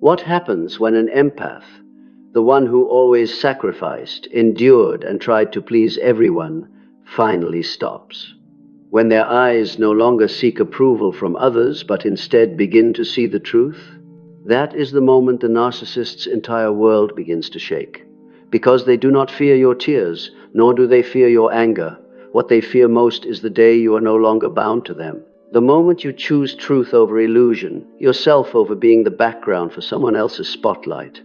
What happens when an empath, the one who always sacrificed, endured, and tried to please everyone, finally stops? When their eyes no longer seek approval from others, but instead begin to see the truth? That is the moment the narcissist's entire world begins to shake. Because they do not fear your tears, nor do they fear your anger. What they fear most is the day you are no longer bound to them. The moment you choose truth over illusion, yourself over being the background for someone else's spotlight.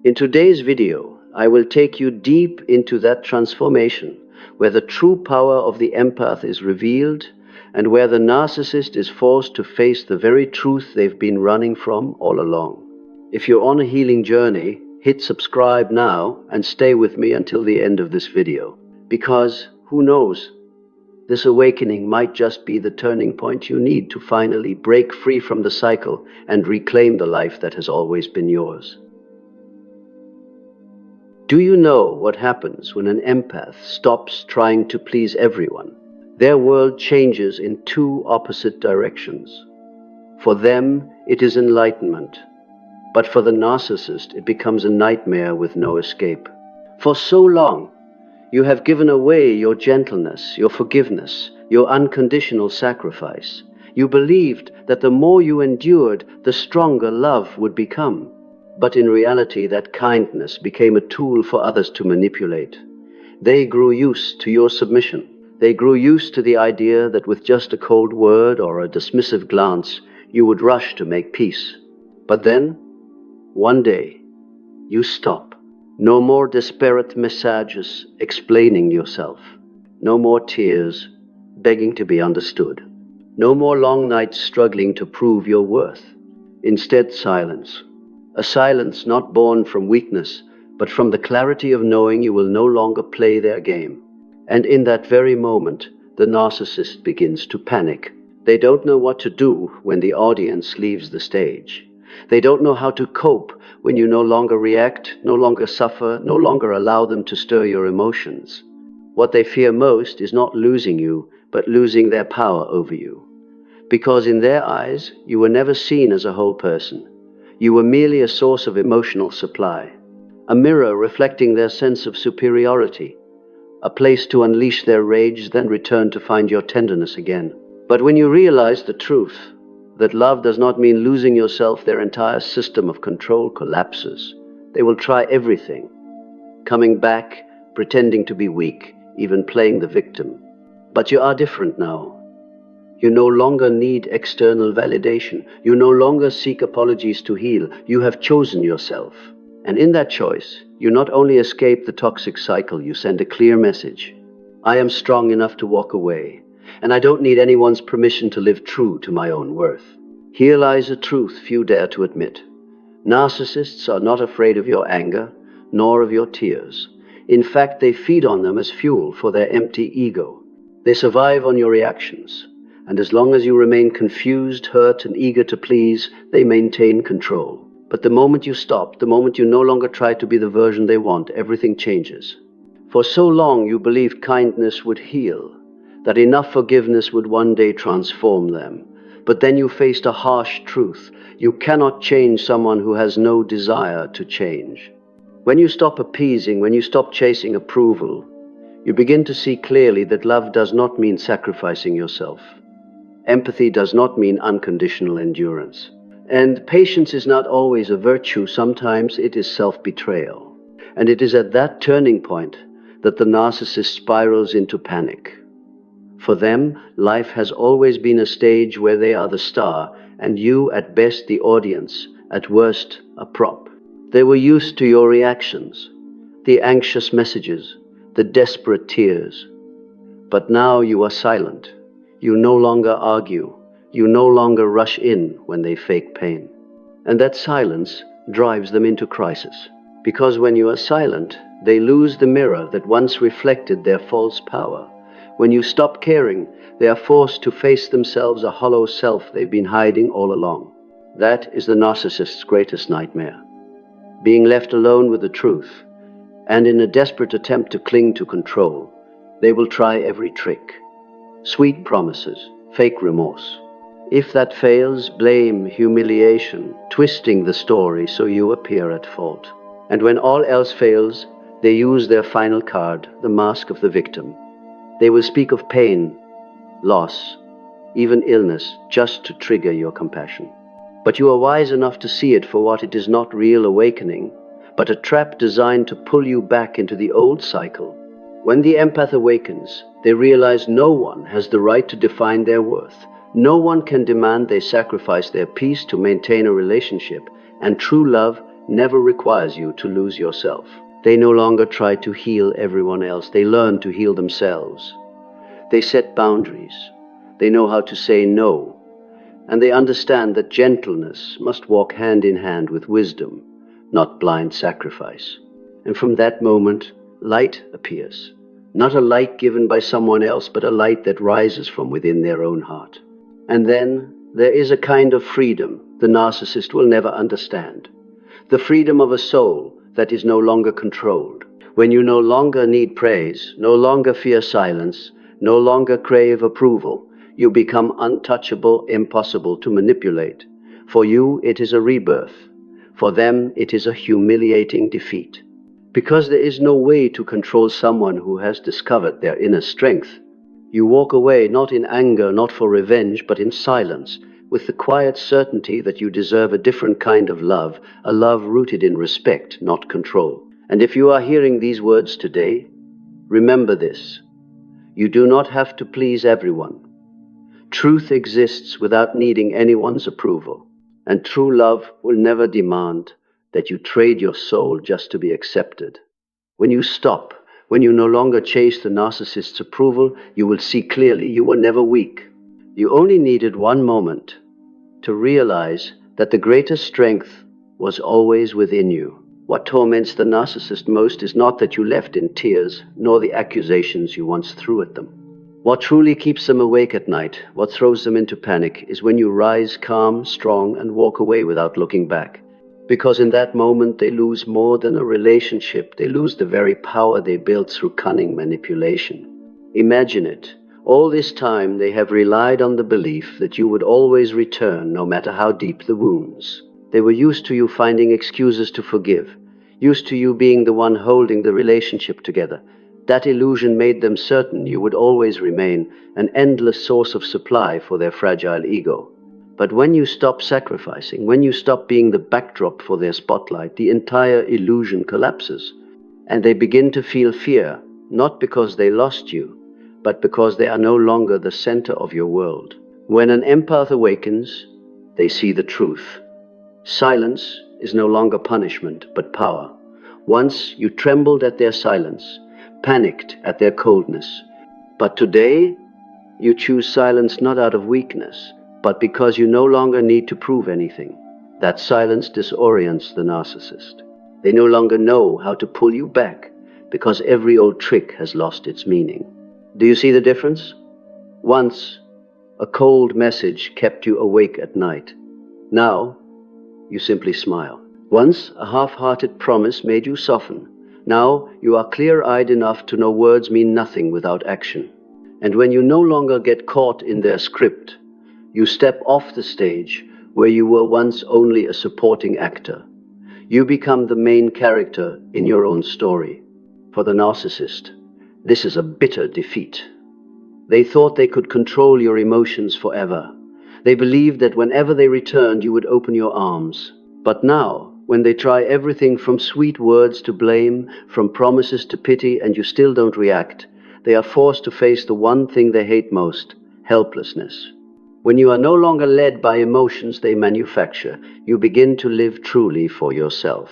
In today's video, I will take you deep into that transformation, where the true power of the empath is revealed, and where the narcissist is forced to face the very truth they've been running from all along. If you're on a healing journey, hit subscribe now and stay with me until the end of this video. Because, who knows, this awakening might just be the turning point you need to finally break free from the cycle and reclaim the life that has always been yours. Do you know what happens when an empath stops trying to please everyone? Their world changes in two opposite directions. For them, it is enlightenment. But for the narcissist, it becomes a nightmare with no escape. For so long, you have given away your gentleness, your forgiveness, your unconditional sacrifice. You believed that the more you endured, the stronger love would become. But in reality, that kindness became a tool for others to manipulate. They grew used to your submission. They grew used to the idea that with just a cold word or a dismissive glance, you would rush to make peace. But then, one day, you stop. No more desperate messages explaining yourself. No more tears begging to be understood. No more long nights struggling to prove your worth. Instead, silence. A silence not born from weakness, but from the clarity of knowing you will no longer play their game. And in that very moment, the narcissist begins to panic. They don't know what to do when the audience leaves the stage. They don't know how to cope when you no longer react, no longer suffer, no longer allow them to stir your emotions. What they fear most is not losing you, but losing their power over you. Because in their eyes, you were never seen as a whole person. You were merely a source of emotional supply, a mirror reflecting their sense of superiority, a place to unleash their rage, then return to find your tenderness again. But when you realize the truth, that love does not mean losing yourself, their entire system of control collapses. They will try everything, coming back, pretending to be weak, even playing the victim. But you are different now. You no longer need external validation. You no longer seek apologies to heal. You have chosen yourself. And in that choice, you not only escape the toxic cycle, you send a clear message. I am strong enough to walk away, and I don't need anyone's permission to live true to my own worth. Here lies a truth few dare to admit. Narcissists are not afraid of your anger, nor of your tears. In fact, they feed on them as fuel for their empty ego. They survive on your reactions, and as long as you remain confused, hurt, and eager to please, they maintain control. But the moment you stop, the moment you no longer try to be the version they want, everything changes. For so long you believed kindness would heal, that enough forgiveness would one day transform them. But then you faced a harsh truth. You cannot change someone who has no desire to change. When you stop appeasing, when you stop chasing approval, you begin to see clearly that love does not mean sacrificing yourself. Empathy does not mean unconditional endurance. And patience is not always a virtue. Sometimes it is self-betrayal. And it is at that turning point that the narcissist spirals into panic. For them, life has always been a stage where they are the star, and you, at best, the audience, at worst, a prop. They were used to your reactions, the anxious messages, the desperate tears. But now you are silent. You no longer argue. You no longer rush in when they fake pain. And that silence drives them into crisis. Because when you are silent, they lose the mirror that once reflected their false power. When you stop caring, they are forced to face themselves, a hollow self they've been hiding all along. That is the narcissist's greatest nightmare. Being left alone with the truth, and in a desperate attempt to cling to control, they will try every trick. Sweet promises, fake remorse, If that fails, blame, humiliation, twisting the story so you appear at fault. And when all else fails, they use their final card, the mask of the victim. They will speak of pain, loss, even illness, just to trigger your compassion. But you are wise enough to see it for what it is: not real awakening, but a trap designed to pull you back into the old cycle. When the empath awakens, they realize no one has the right to define their worth. No one can demand they sacrifice their peace to maintain a relationship, and true love never requires you to lose yourself. They no longer try to heal everyone else. They learn to heal themselves. They set boundaries. They know how to say no. And they understand that gentleness must walk hand in hand with wisdom, not blind sacrifice. And from that moment, light appears. Not a light given by someone else, but a light that rises from within their own heart. And then there is a kind of freedom the narcissist will never understand. The freedom of a soul that is no longer controlled. When you no longer need praise, no longer fear silence, no longer crave approval, you become untouchable, impossible to manipulate. For you, it is a rebirth. For them, it is a humiliating defeat. Because there is no way to control someone who has discovered their inner strength, you walk away not in anger, not for revenge, but in silence, with the quiet certainty that you deserve a different kind of love, a love rooted in respect, not control. And if you are hearing these words today, remember this: you do not have to please everyone. Truth exists without needing anyone's approval, and true love will never demand that you trade your soul just to be accepted. When you stop, when you no longer chase the narcissist's approval, you will see clearly you were never weak. You only needed one moment to realize that the greatest strength was always within you. What torments the narcissist most is not that you left in tears, nor the accusations you once threw at them. What truly keeps them awake at night, what throws them into panic, is when you rise calm, strong, and walk away without looking back. Because in that moment they lose more than a relationship. They lose the very power they built through cunning manipulation. Imagine it. All this time they have relied on the belief that you would always return, no matter how deep the wounds. They were used to you finding excuses to forgive, used to you being the one holding the relationship together. That illusion made them certain you would always remain an endless source of supply for their fragile ego. But when you stop sacrificing, when you stop being the backdrop for their spotlight, the entire illusion collapses, and they begin to feel fear, not because they lost you, but because they are no longer the center of your world. When an empath awakens, they see the truth. Silence is no longer punishment, but power. Once you trembled at their silence, panicked at their coldness. But today, you choose silence not out of weakness, but because you no longer need to prove anything. That silence disorients the narcissist. They no longer know how to pull you back, because every old trick has lost its meaning. Do you see the difference? Once, a cold message kept you awake at night. Now, you simply smile. Once, a half-hearted promise made you soften. Now, you are clear-eyed enough to know words mean nothing without action. And when you no longer get caught in their script, you step off the stage where you were once only a supporting actor. You become the main character in your own story. For the narcissist, this is a bitter defeat. They thought they could control your emotions forever. They believed that whenever they returned, you would open your arms. But now, when they try everything from sweet words to blame, from promises to pity, and you still don't react, they are forced to face the one thing they hate most: helplessness. When you are no longer led by emotions they manufacture, you begin to live truly for yourself.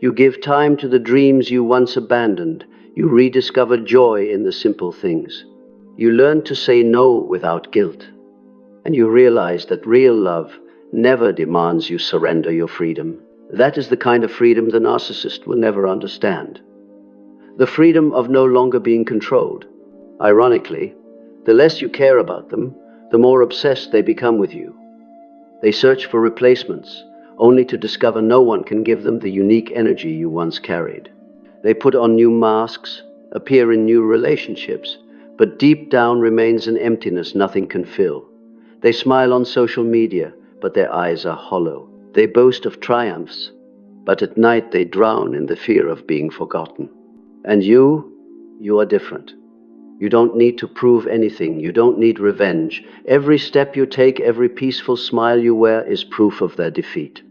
You give time to the dreams you once abandoned. You rediscover joy in the simple things. You learn to say no without guilt. And you realize that real love never demands you surrender your freedom. That is the kind of freedom the narcissist will never understand. The freedom of no longer being controlled. Ironically, the less you care about them, the more obsessed they become with you. They search for replacements, only to discover no one can give them the unique energy you once carried. They put on new masks, appear in new relationships, but deep down remains an emptiness nothing can fill. They smile on social media, but their eyes are hollow. They boast of triumphs, but at night they drown in the fear of being forgotten. And you are different. You don't need to prove anything. You don't need revenge. Every step you take, every peaceful smile you wear is proof of their defeat.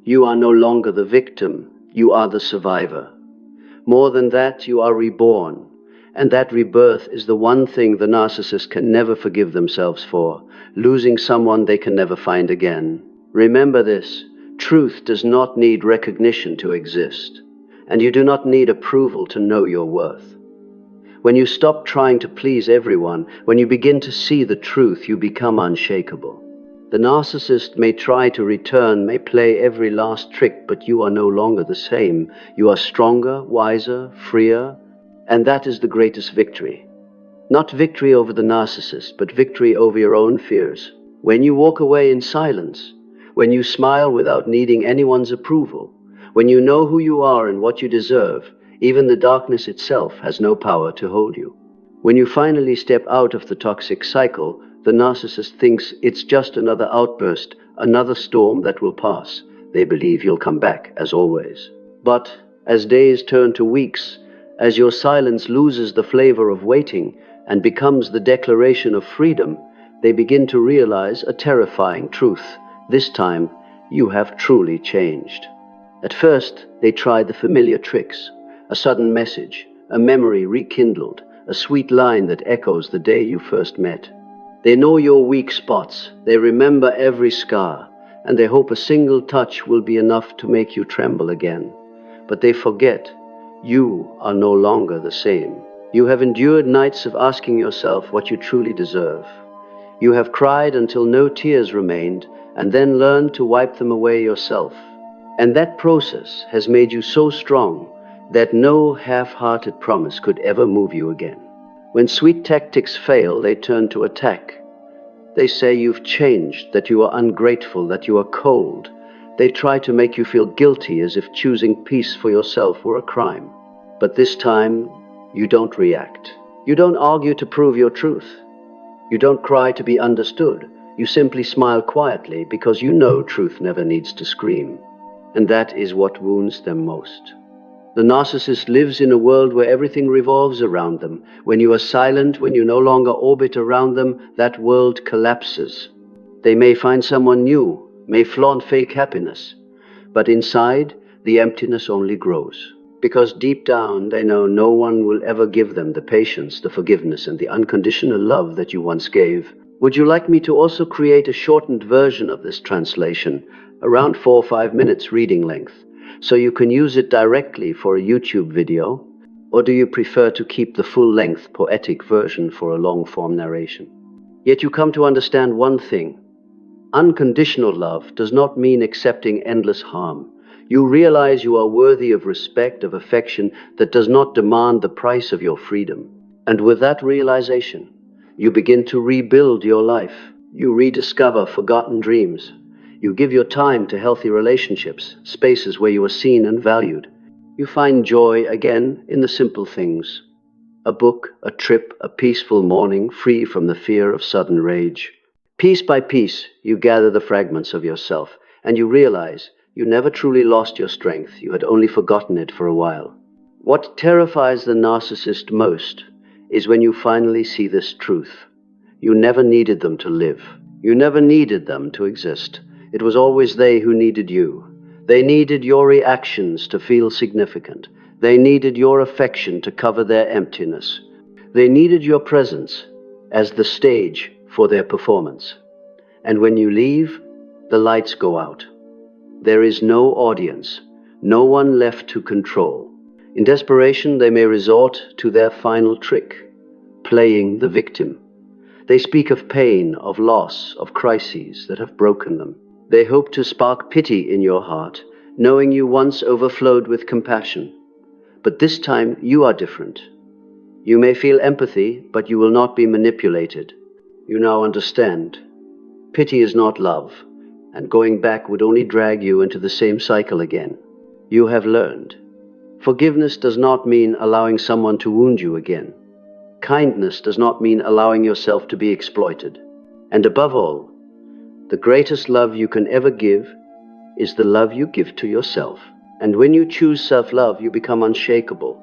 You are no longer the victim. You are the survivor. More than that, you are reborn. And that rebirth is the one thing the narcissist can never forgive themselves for, losing someone they can never find again. Remember this: truth does not need recognition to exist, and you do not need approval to know your worth. When you stop trying to please everyone, when you begin to see the truth, you become unshakable. The narcissist may try to return, may play every last trick, but you are no longer the same. You are stronger, wiser, freer, and that is the greatest victory. Not victory over the narcissist, but victory over your own fears. When you walk away in silence, when you smile without needing anyone's approval, when you know who you are and what you deserve, even the darkness itself has no power to hold you. When you finally step out of the toxic cycle, the narcissist thinks it's just another outburst, another storm that will pass. They believe you'll come back, as always. But as days turn to weeks, as your silence loses the flavor of waiting and becomes the declaration of freedom, they begin to realize a terrifying truth. This time, you have truly changed. At first, they try the familiar tricks: a sudden message, a memory rekindled, a sweet line that echoes the day you first met. They know your weak spots, they remember every scar, and they hope a single touch will be enough to make you tremble again. But they forget, you are no longer the same. You have endured nights of asking yourself what you truly deserve. You have cried until no tears remained, and then learned to wipe them away yourself. And that process has made you so strong that no half-hearted promise could ever move you again. When sweet tactics fail, they turn to attack. They say you've changed, that you are ungrateful, that you are cold. They try to make you feel guilty, as if choosing peace for yourself were a crime. But this time, you don't react. You don't argue to prove your truth. You don't cry to be understood. You simply smile quietly because you know truth never needs to scream. And that is what wounds them most. The narcissist lives in a world where everything revolves around them. When you are silent, when you no longer orbit around them, that world collapses. They may find someone new, may flaunt fake happiness, but inside, the emptiness only grows. Because deep down, they know no one will ever give them the patience, the forgiveness, and the unconditional love that you once gave. Would you like me to also create a shortened version of this translation, around 4 or 5 minutes reading length, so you can use it directly for a YouTube video? Or do you prefer to keep the full-length poetic version for a long-form narration? Yet you come to understand one thing. Unconditional love does not mean accepting endless harm. You realize you are worthy of respect, of affection that does not demand the price of your freedom. And with that realization, you begin to rebuild your life. You rediscover forgotten dreams. You give your time to healthy relationships, spaces where you are seen and valued. You find joy again in the simple things: a book, a trip, a peaceful morning, free from the fear of sudden rage. Piece by piece, you gather the fragments of yourself, and you realize you never truly lost your strength. You had only forgotten it for a while. What terrifies the narcissist most is when you finally see this truth. You never needed them to live. You never needed them to exist. It was always they who needed you. They needed your reactions to feel significant. They needed your affection to cover their emptiness. They needed your presence as the stage for their performance. And when you leave, the lights go out. There is no audience, no one left to control. In desperation, they may resort to their final trick, playing the victim. They speak of pain, of loss, of crises that have broken them. They hope to spark pity in your heart, knowing you once overflowed with compassion. But this time, you are different. You may feel empathy, but you will not be manipulated. You now understand. Pity is not love, and going back would only drag you into the same cycle again. You have learned. Forgiveness does not mean allowing someone to wound you again. Kindness does not mean allowing yourself to be exploited. And above all, The greatest love you can ever give is the love you give to yourself. And when you choose self-love, you become unshakable.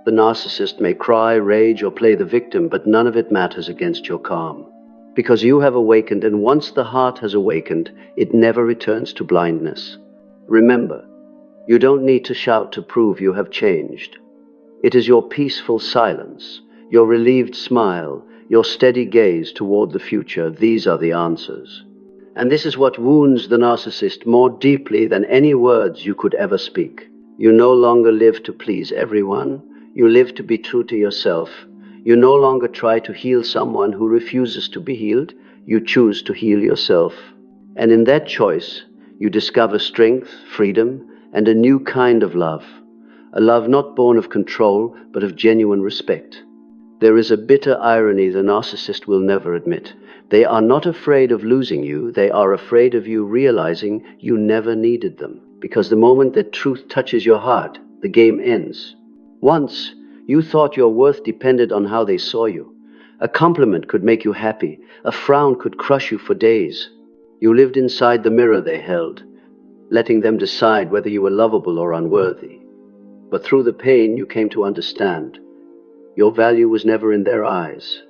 The narcissist may cry, rage, or play the victim, but none of it matters against your calm. Because you have awakened, and once the heart has awakened, it never returns to blindness. Remember, you don't need to shout to prove you have changed. It is your peaceful silence, your relieved smile, your steady gaze toward the future. These are the answers. And this is what wounds the narcissist more deeply than any words you could ever speak. You no longer live to please everyone. You live to be true to yourself. You no longer try to heal someone who refuses to be healed. You choose to heal yourself. And in that choice, you discover strength, freedom, and a new kind of love. A love not born of control, but of genuine respect. There is a bitter irony the narcissist will never admit. They are not afraid of losing you. They are afraid of you realizing you never needed them. Because the moment that truth touches your heart, the game ends. Once, you thought your worth depended on how they saw you. A compliment could make you happy. A frown could crush you for days. You lived inside the mirror they held, letting them decide whether you were lovable or unworthy. But through the pain, you came to understand. Your value was never in their eyes.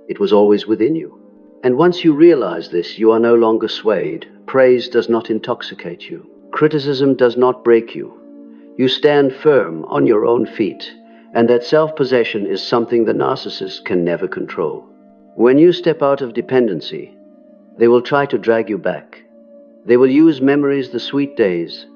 It was always within you. And once you realize this, you are no longer swayed. Praise does not intoxicate you. Criticism does not break you. You stand firm on your own feet, and that self-possession is something the narcissist can never control. When you step out of dependency, they will try to drag you back. They will use memories, the sweet days,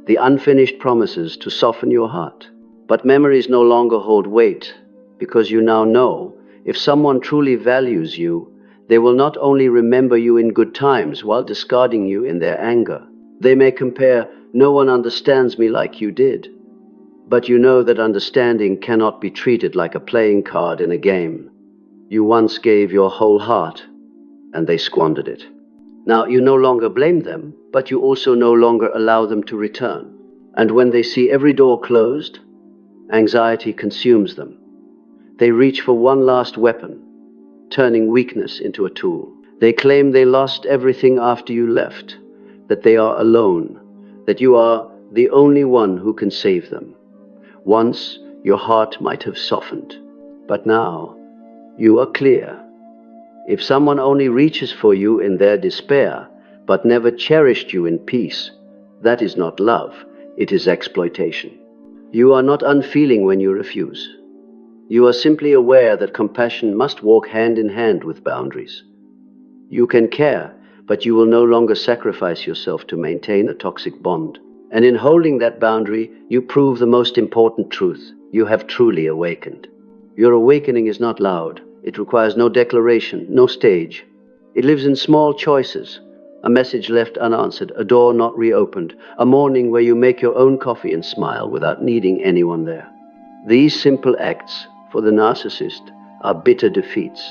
the unfinished promises to soften your heart. But memories no longer hold weight, because you now know if someone truly values you, they will not only remember you in good times while discarding you in their anger. They may compare, "No one understands me like you did." But you know that understanding cannot be treated like a playing card in a game. You once gave your whole heart, and they squandered it. Now you no longer blame them, but you also no longer allow them to return. And when they see every door closed, anxiety consumes them. They reach for one last weapon, turning weakness into a tool. They claim they lost everything after you left, that they are alone, that you are the only one who can save them. Once, your heart might have softened, but now you are clear. If someone only reaches for you in their despair, but never cherished you in peace, that is not love, it is exploitation. You are not unfeeling when you refuse. You are simply aware that compassion must walk hand in hand with boundaries. You can care, but you will no longer sacrifice yourself to maintain a toxic bond. And in holding that boundary, you prove the most important truth. You have truly awakened. Your awakening is not loud. It requires no declaration, no stage. It lives in small choices. A message left unanswered, a door not reopened, a morning where you make your own coffee and smile without needing anyone there. These simple acts, for the narcissist, are bitter defeats.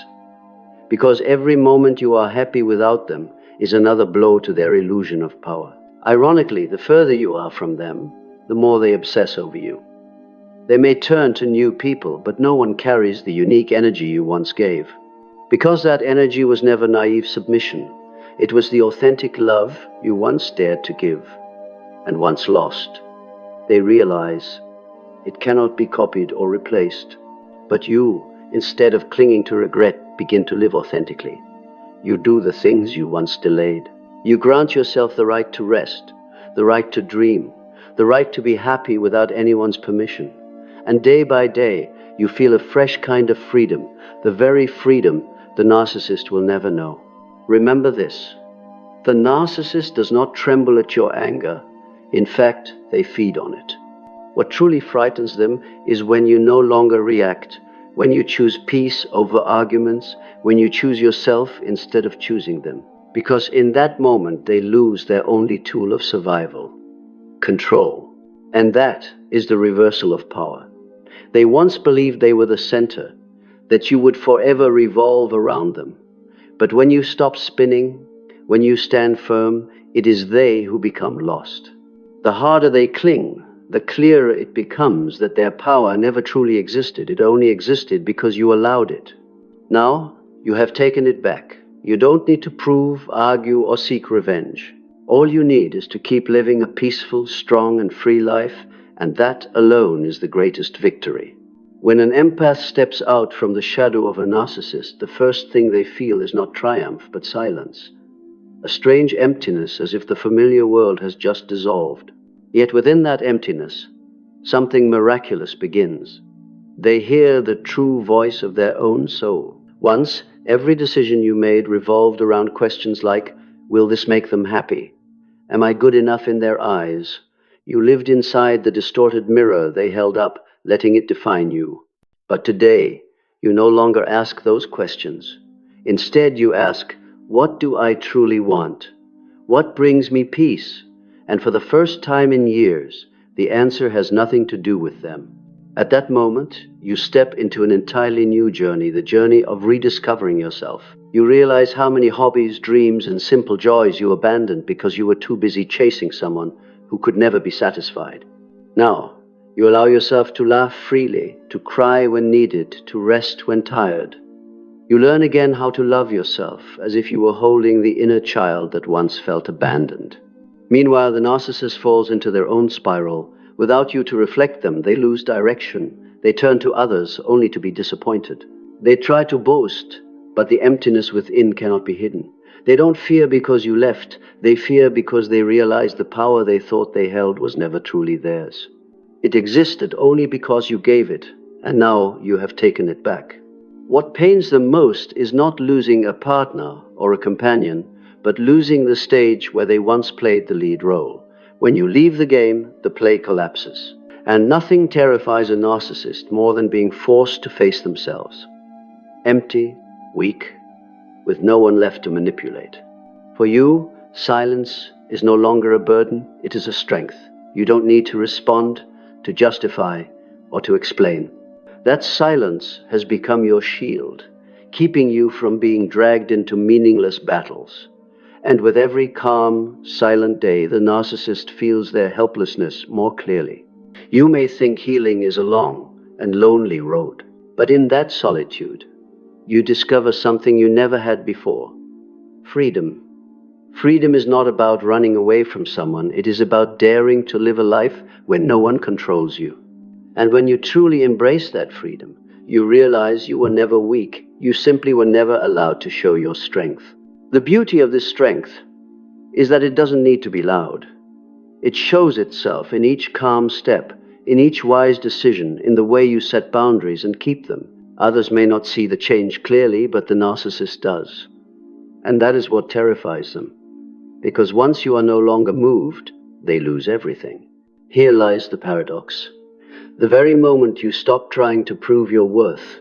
Because every moment you are happy without them is another blow to their illusion of power. Ironically, the further you are from them, the more they obsess over you. They may turn to new people, but no one carries the unique energy you once gave. Because that energy was never naive submission. It was the authentic love you once dared to give, and once lost. They realize it cannot be copied or replaced. But you, instead of clinging to regret, begin to live authentically. You do the things you once delayed. You grant yourself the right to rest, the right to dream, the right to be happy without anyone's permission. And day by day, you feel a fresh kind of freedom, the very freedom the narcissist will never know. Remember this: the narcissist does not tremble at your anger. In fact, they feed on it. What truly frightens them is when you no longer react, when you choose peace over arguments, when you choose yourself instead of choosing them. Because in that moment, they lose their only tool of survival: control. And that is the reversal of power. They once believed they were the center, that you would forever revolve around them. But when you stop spinning, when you stand firm, it is they who become lost. The harder they cling, the clearer it becomes that their power never truly existed. It only existed because you allowed it. Now, you have taken it back. You don't need to prove, argue, or seek revenge. All you need is to keep living a peaceful, strong, and free life, and that alone is the greatest victory. When an empath steps out from the shadow of a narcissist, the first thing they feel is not triumph, but silence. A strange emptiness, as if the familiar world has just dissolved. Yet within that emptiness, something miraculous begins. They hear the true voice of their own soul. Once, every decision you made revolved around questions like, will this make them happy? Am I good enough in their eyes? You lived inside the distorted mirror they held up, letting it define you. But today, you no longer ask those questions. Instead, you ask, what do I truly want? What brings me peace? And for the first time in years, the answer has nothing to do with them. At that moment, you step into an entirely new journey, the journey of rediscovering yourself. You realize how many hobbies, dreams, and simple joys you abandoned because you were too busy chasing someone who could never be satisfied. Now, you allow yourself to laugh freely, to cry when needed, to rest when tired. You learn again how to love yourself, as if you were holding the inner child that once felt abandoned. Meanwhile, the narcissist falls into their own spiral. Without you to reflect them, they lose direction. They turn to others only to be disappointed. They try to boast, but the emptiness within cannot be hidden. They don't fear because you left. They fear because they realize the power they thought they held was never truly theirs. It existed only because you gave it, and now you have taken it back. What pains them most is not losing a partner or a companion, but losing the stage where they once played the lead role. When you leave the game, the play collapses. And nothing terrifies a narcissist more than being forced to face themselves. Empty, weak, with no one left to manipulate. For you, silence is no longer a burden, it is a strength. You don't need to respond, to justify, or to explain. That silence has become your shield, keeping you from being dragged into meaningless battles. And with every calm, silent day, the narcissist feels their helplessness more clearly. You may think healing is a long and lonely road, but in that solitude, you discover something you never had before: freedom. Freedom is not about running away from someone, it is about daring to live a life where no one controls you. And when you truly embrace that freedom, you realize you were never weak, you simply were never allowed to show your strength. The beauty of this strength is that it doesn't need to be loud. It shows itself in each calm step, in each wise decision, in the way you set boundaries and keep them. Others may not see the change clearly, but the narcissist does. And that is what terrifies them. Because once you are no longer moved, they lose everything. Here lies the paradox. The very moment you stop trying to prove your worth,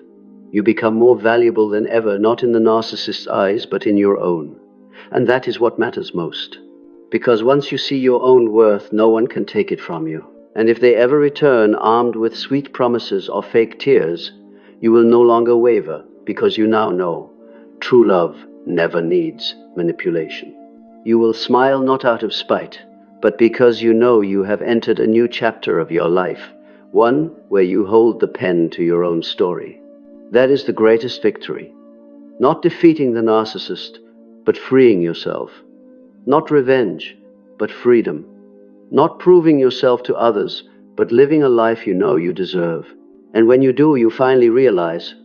you become more valuable than ever, not in the narcissist's eyes, but in your own. And that is what matters most. Because once you see your own worth, no one can take it from you. And if they ever return armed with sweet promises or fake tears, you will no longer waver, because you now know true love never needs manipulation. You will smile not out of spite, but because you know you have entered a new chapter of your life, one where you hold the pen to your own story. That is the greatest victory. Not defeating the narcissist, but freeing yourself. Not revenge, but freedom. Not proving yourself to others, but living a life you know you deserve. And when you do, you finally realize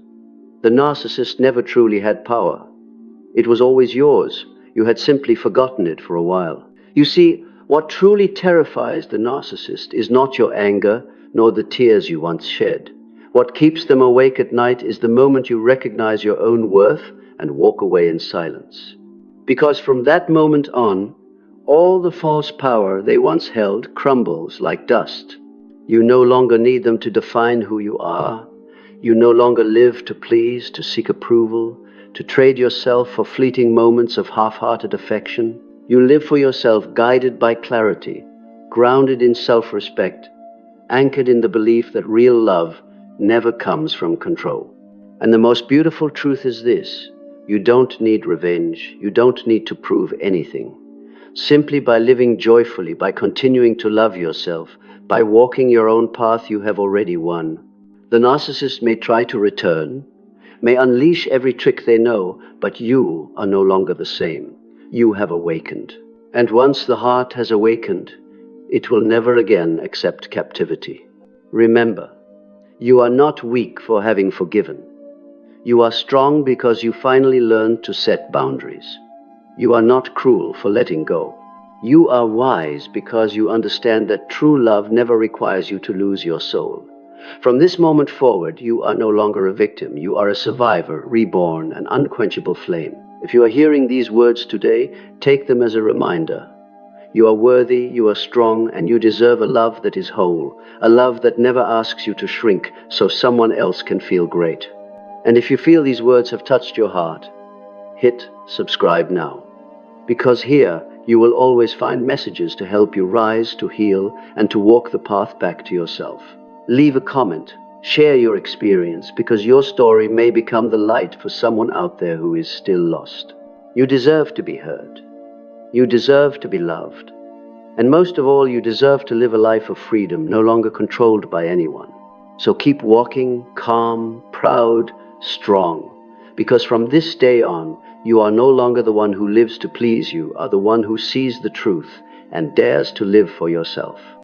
the narcissist never truly had power. It was always yours. You had simply forgotten it for a while. You see, what truly terrifies the narcissist is not your anger, nor the tears you once shed. What keeps them awake at night is the moment you recognize your own worth and walk away in silence. Because from that moment on, all the false power they once held crumbles like dust. You no longer need them to define who you are. You no longer live to please, to seek approval, to trade yourself for fleeting moments of half-hearted affection. You live for yourself, guided by clarity, grounded in self-respect, anchored in the belief that real love never comes from control. And the most beautiful truth is this: you don't need revenge, you don't need to prove anything. Simply by living joyfully, by continuing to love yourself, by walking your own path, you have already won. The narcissist may try to return, may unleash every trick they know, but you are no longer the same. You have awakened. And once the heart has awakened, it will never again accept captivity. Remember, you are not weak for having forgiven. You are strong because you finally learned to set boundaries. You are not cruel for letting go. You are wise because you understand that true love never requires you to lose your soul. From this moment forward, you are no longer a victim. You are a survivor, reborn, an unquenchable flame. If you are hearing these words today, take them as a reminder. You are worthy, you are strong, and you deserve a love that is whole, a love that never asks you to shrink so someone else can feel great. And if you feel these words have touched your heart, hit subscribe now. Because here, you will always find messages to help you rise, to heal, and to walk the path back to yourself. Leave a comment, share your experience, because your story may become the light for someone out there who is still lost. You deserve to be heard. You deserve to be loved. And most of all, you deserve to live a life of freedom, no longer controlled by anyone. So keep walking, calm, proud, strong, because from this day on, you are no longer the one who lives to please, you are the one who sees the truth and dares to live for yourself.